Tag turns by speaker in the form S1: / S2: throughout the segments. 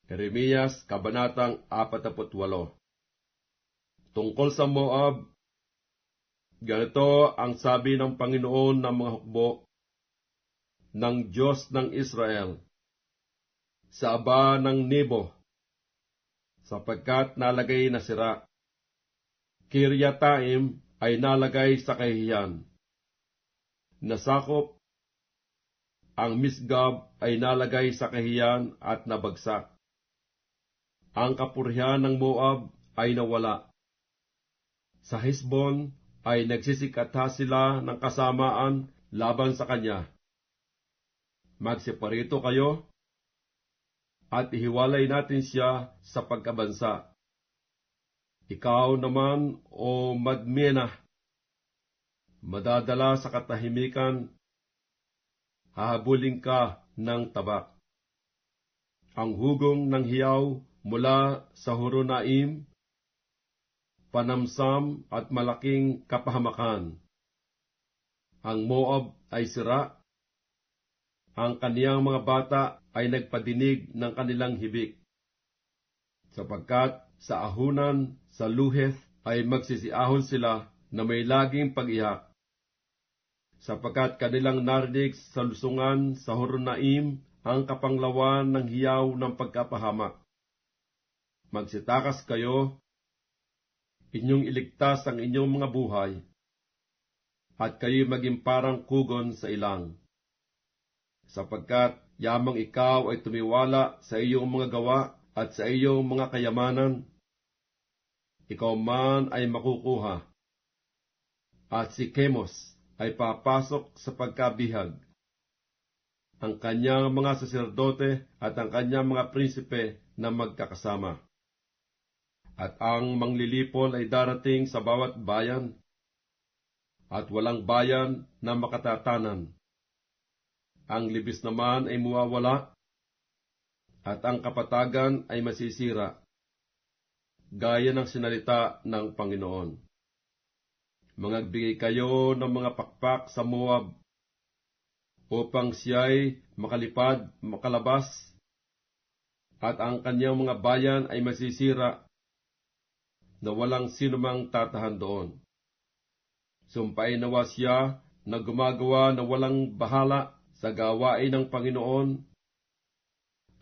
S1: Jeremias, Kabanatang 48. Tungkol sa Moab, ganito ang sabi ng Panginoon ng mga hukbo ng Diyos ng Israel sa aba ng Nebo, sapagkat nalagay na sira. Kiryataim ay nalagay sa kahihiyan. Nasakop, ang Misgab ay nalagay sa kahihiyan at nabagsak. Ang kapurihan ng Moab ay nawala. Sa Hesbon ay nagsisikatha sila ng kasamaan laban sa kanya. Magseparito kayo at ihiwalay natin siya sa pagkabansa. Ikaw naman, o Madmena, madadala sa katahimikan, hahabulin ka ng tabak. Ang hugong ng hiyaw mula sa Horonaim, panamsam at malaking kapahamakan. Ang Moab ay sira, ang kaniyang mga bata ay nagpadinig ng kanilang hibik, sapagkat sa ahunan sa Luheth ay magsisiahon sila na may laging pag-iyak, sapagkat kanilang narinig sa lusungan sa Horonaim ang kapanglawan ng hiyaw ng pagkapahamak. Magsitakas kayo, inyong iligtas ang inyong mga buhay, at kayo maging parang kugon sa ilang. Sapagkat yamang ikaw ay tumiwala sa iyong mga gawa at sa iyong mga kayamanan, ikaw man ay makukuha, at si Chemos ay papasok sa pagkabihag. Ang kanyang mga saserdote at ang kanyang mga prinsipe na magkakasama. At ang manglilipol ay darating sa bawat bayan, at walang bayan na makatatanan. Ang libis naman ay mawawala, at ang kapatagan ay masisira, gaya ng sinalita ng Panginoon. Mangagbigay kayo ng mga pakpak sa Moab, upang siya'y makalabas, at ang kanyang mga bayan ay masisira, na walang sinumang tatahan doon. Sumpain nawa siya na gumagawa na walang bahala sa gawain ng Panginoon,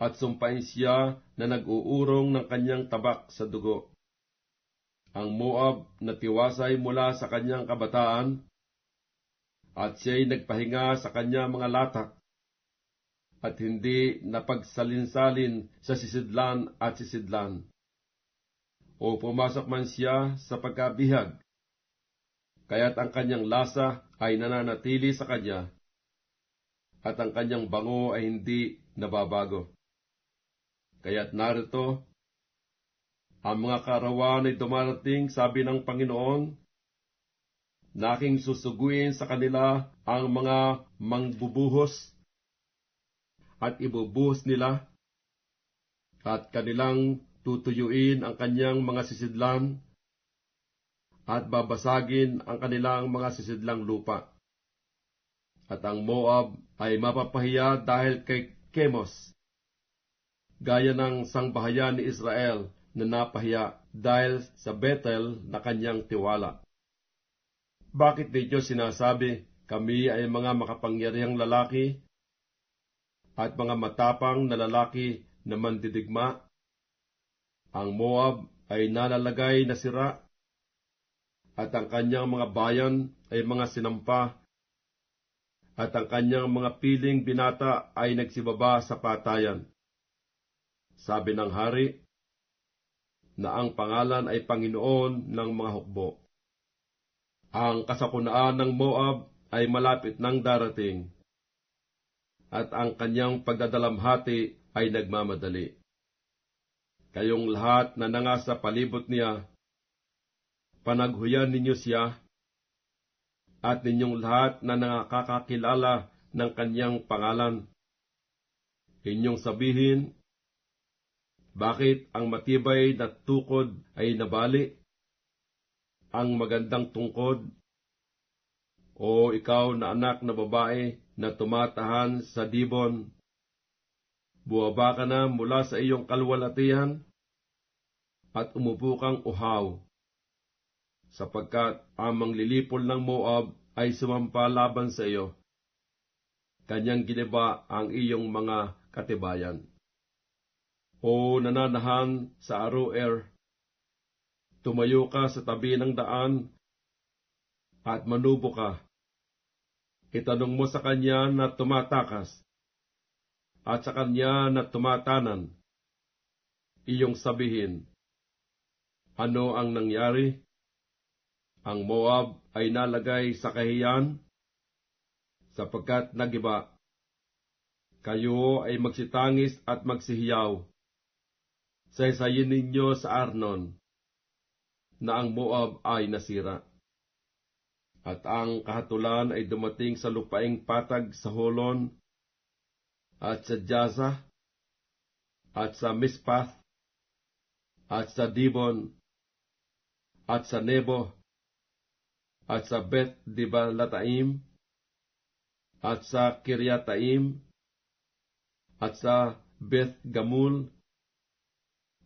S1: at sumpain siya na nag-uurong ng kanyang tabak sa dugo. Ang Moab natiwasay mula sa kanyang kabataan, at siya'y nagpahinga sa kanyang mga latak, at hindi napagsalinsalin sa sisidlan at sisidlan. O pumasok man siya sa pagkabihag, kaya't ang kanyang lasa ay nananatili sa kanya, at ang kanyang bango ay hindi nababago. Kaya't narito, ang mga karawan ay dumarating, sabi ng Panginoon, na aking susuguin sa kanila ang mga mangbubuhos, at ibubuhos nila, at kanilang tutuyuin ang kanyang mga sisidlan, at babasagin ang kanilang mga sisidlang lupa. At ang Moab ay mapapahiya dahil kay Chemos, gaya ng sangbahayan ni Israel na napahiya dahil sa Bethel na kanyang tiwala. Bakit ninyo sinasabi, kami ay mga makapangyarihang lalaki, at mga matapang na lalaki na mandidigma? Ang Moab ay nalalagay na sira, at ang kanyang mga bayan ay mga sinampa, at ang kanyang mga piling binata ay nagsibaba sa patayan. Sabi ng hari, na ang pangalan ay Panginoon ng mga hukbo. Ang kasakunaan ng Moab ay malapit nang darating, at ang kanyang pagdadalamhati ay nagmamadali. Kayong lahat na nangasa palibot niya, panaghuyan ninyo siya, at ninyong lahat na nakakakilala ng kanyang pangalan. Inyong sabihin, bakit ang matibay na tukod ay nabali? Ang magandang tungkod, o ikaw na anak na babae na tumatahan sa Dibon, Buwaba ka na mula sa iyong kalwalatian at umupo kang uhaw, sapagkat ang manglilipol ng Moab ay sumampa laban sa iyo. Kanyang giniba ang iyong mga katibayan. O nananahan sa Aroer, tumayo ka sa tabi ng daan at manubo ka. Itanong mo sa kanya na tumatakas at sa kanya na tumatanan. Iyong sabihin, ano ang nangyari? Ang Moab ay nalagay sa kahiyan sapagkat nagiba. Kayo ay magsitangis at magsihiyaw. Saysayin ninyo sa Arnon na ang Moab ay nasira. At ang kahatulan ay dumating sa lupaing patag sa Holon, at sa Jaza, at sa Mispath, at sa Dibon, at sa Nebo, at sa Beth Dibalataim, at sa Kiryataim, at sa Beth Gamul,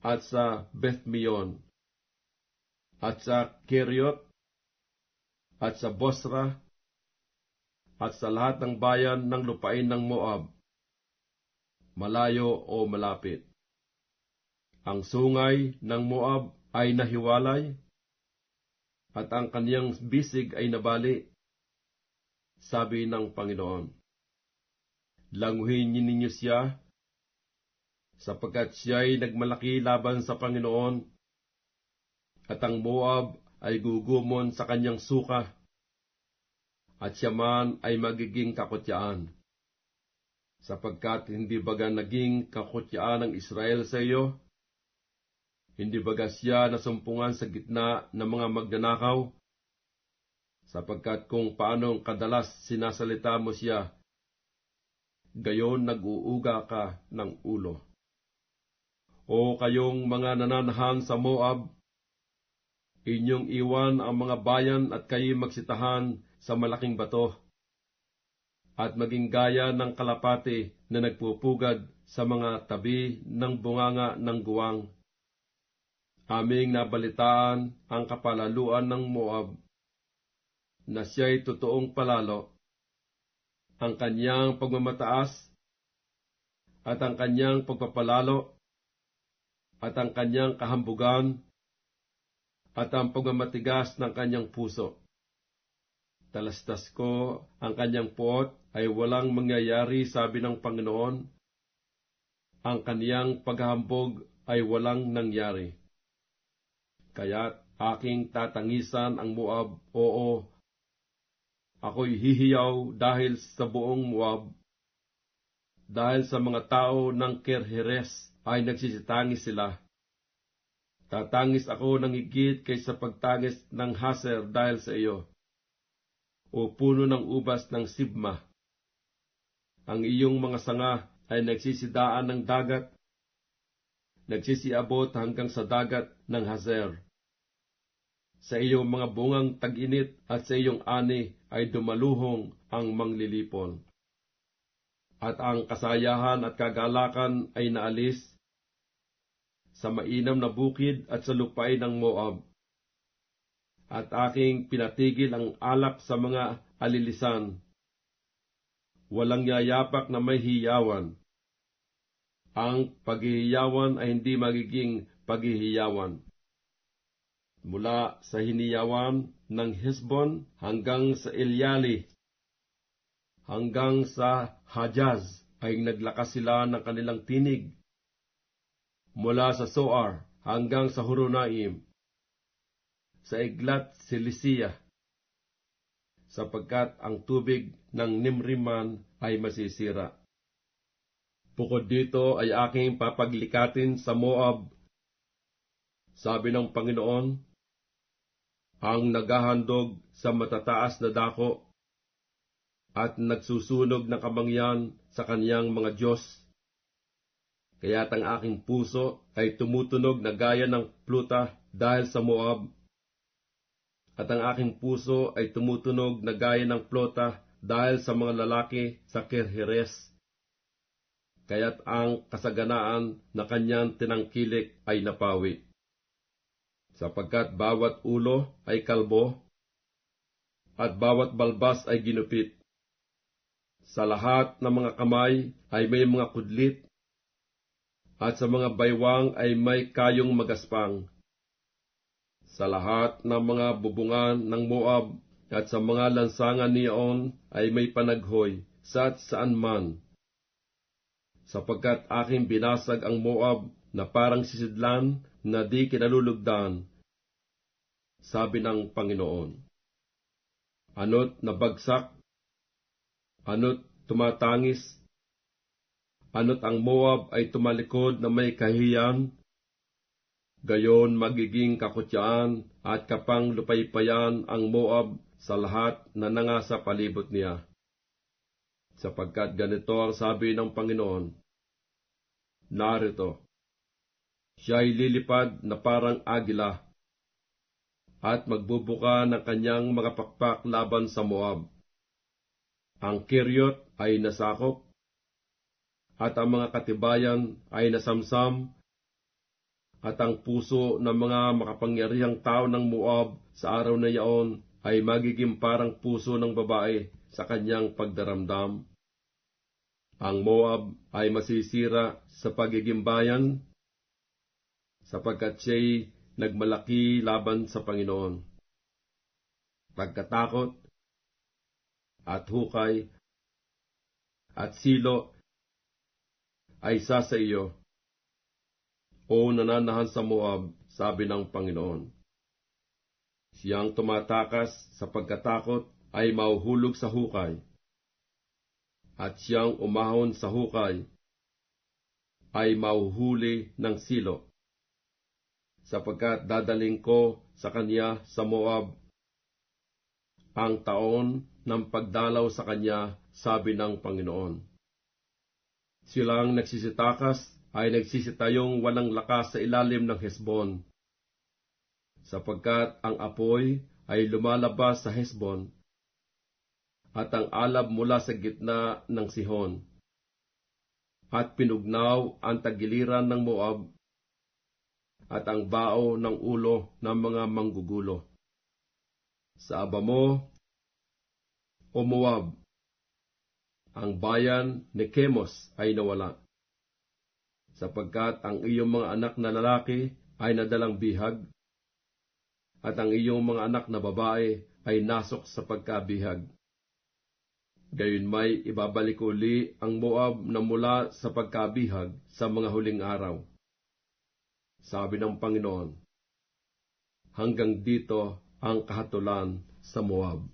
S1: at sa Beth Mion, at sa Keriot, at sa Bosra, at sa lahat ng bayan ng lupain ng Moab, malayo o malapit. Ang sungay ng Moab ay nahiwalay, at ang kaniyang bisig ay nabali, sabi ng Panginoon. Languhin ninyo siya, sapagkat siya'y nagmalaki laban sa Panginoon, at ang Moab ay gugumon sa kanyang suka, at siya man ay magiging kakutyaan. Sapagkat hindi baga naging kakutyaan ng Israel sa iyo? Hindi baga siya nasumpungan sa gitna ng mga magnanakaw? Sapagkat kung paanong kadalas sinasalita mo siya, gayon nag-uuga ka ng ulo. O kayong mga nananahan sa Moab, inyong iwan ang mga bayan at kayo magsitahan sa malaking bato, at maging gaya ng kalapati na nagpupugad sa mga tabi ng bunganga ng guwang. Aming nabalitaan ang kapalaluan ng Moab, na siya'y totoong palalo, ang kanyang pagmamataas, at ang kanyang pagpapalalo, at ang kanyang kahambugan, at ang pagmamatigas ng kanyang puso. Talastas ko, ang kanyang puot ay walang mangyayari, sabi ng Panginoon. Ang kaniyang paghahambog ay walang nangyari. Kaya't aking tatangisan ang Moab, oo, ako'y hihiyaw dahil sa buong Moab. Dahil sa mga tao ng Kirheres ay nagsisitangis sila. Tatangis ako ng higit kaysa pagtangis ng Haser dahil sa iyo, o puno ng ubas ng Sibma. Ang iyong mga sanga ay nagsisidaan ng dagat, nagsisiabot hanggang sa dagat ng Hazer. Sa iyong mga bungang tag-init at sa iyong ani ay dumaluhong ang manglilipol. At ang kasayahan at kagalakan ay naalis sa mainam na bukid at sa lupain ng Moab. At aking pinatigil ang alak sa mga alilisan. Walang yayapak na may hiyawan. Ang paghihiyawan ay hindi magiging paghihiyawan. Mula sa hiniyawan ng Hesbon hanggang sa Eliali, hanggang sa Hajaz ay naglakas sila ng kanilang tinig. Mula sa Soar hanggang sa Horonaim, sa Eglat Silisia, sapagkat ang tubig ng Nimriman ay masisira. Bukod dito ay aking papaglikatin sa Moab, sabi ng Panginoon, ang naghahandog sa matataas na dako at nagsusunog ng kamangyan sa kaniyang mga Diyos. Kaya't ang aking puso ay tumutunog na gaya ng pluta dahil sa Moab, at ang aking puso ay tumutunog na gaya ng pluta dahil sa mga lalaki sa Kirheres. kaya't ang kasaganaan na kanyang tinangkilik ay napawi. Sapagkat bawat ulo ay kalbo, at bawat balbas ay ginupit. Sa lahat ng mga kamay ay may mga kudlit, at sa mga baywang ay may kayong magaspang. Sa lahat ng mga bubungan ng Moab at sa mga lansangan niyaon ay may panaghoy saan man. Sapagkat aking binasag ang Moab na parang sisidlan na di kinalulugdan, sabi ng Panginoon. Ano't nabagsak, ano't tumatangis, ano't ang Moab ay tumalikod na may kahiyan, gayon magiging kakutyaan at kapang lupaypayan ang Moab sa lahat na nangasa palibot niya. Sapagkat ganito ang sabi ng Panginoon, narito, siya'y lilipad na parang agila, at magbubuka ng kanyang mga pakpak laban sa Moab. Ang Kiryot ay nasakop, at ang mga katibayan ay nasamsam, at ang puso ng mga makapangyarihang tao ng Moab sa araw na yaon ay magiging parang puso ng babae sa kanyang pagdaramdam. Ang Moab ay masisira sa pagiging bayan, sapagkat siya'y nagmalaki laban sa Panginoon. Pagkatakot, at hukay, at silo ay isa sa iyo, o nananahan sa Moab, sabi ng Panginoon. Siyang tumatakas sa pagkatakot ay mahuhulog sa hukay, at siyang umahon sa hukay ay mahuhuli ng silo, sapagkat dadaling ko sa kanya sa Moab ang taon ng pagdalaw sa kanya, sabi ng Panginoon. Silang nagsisitakas ay nagsisitayong walang lakas sa ilalim ng Hesbon, sapagkat ang apoy ay lumalabas sa Hesbon, at ang alab mula sa gitna ng Sihon, at pinugnaw ang tagiliran ng Moab, at ang bao ng ulo ng mga manggugulo. Sa aba mo, O Moab, ang bayan ni Chemos ay nawala, sapagkat ang iyong mga anak na lalaki ay nadalang bihag, at ang iyong mga anak na babae ay nasok sa pagkabihag. Gayon may ibabalik uli ang Moab na mula sa pagkabihag sa mga huling araw. Sabi ng Panginoon, hanggang dito ang kahatulan sa Moab.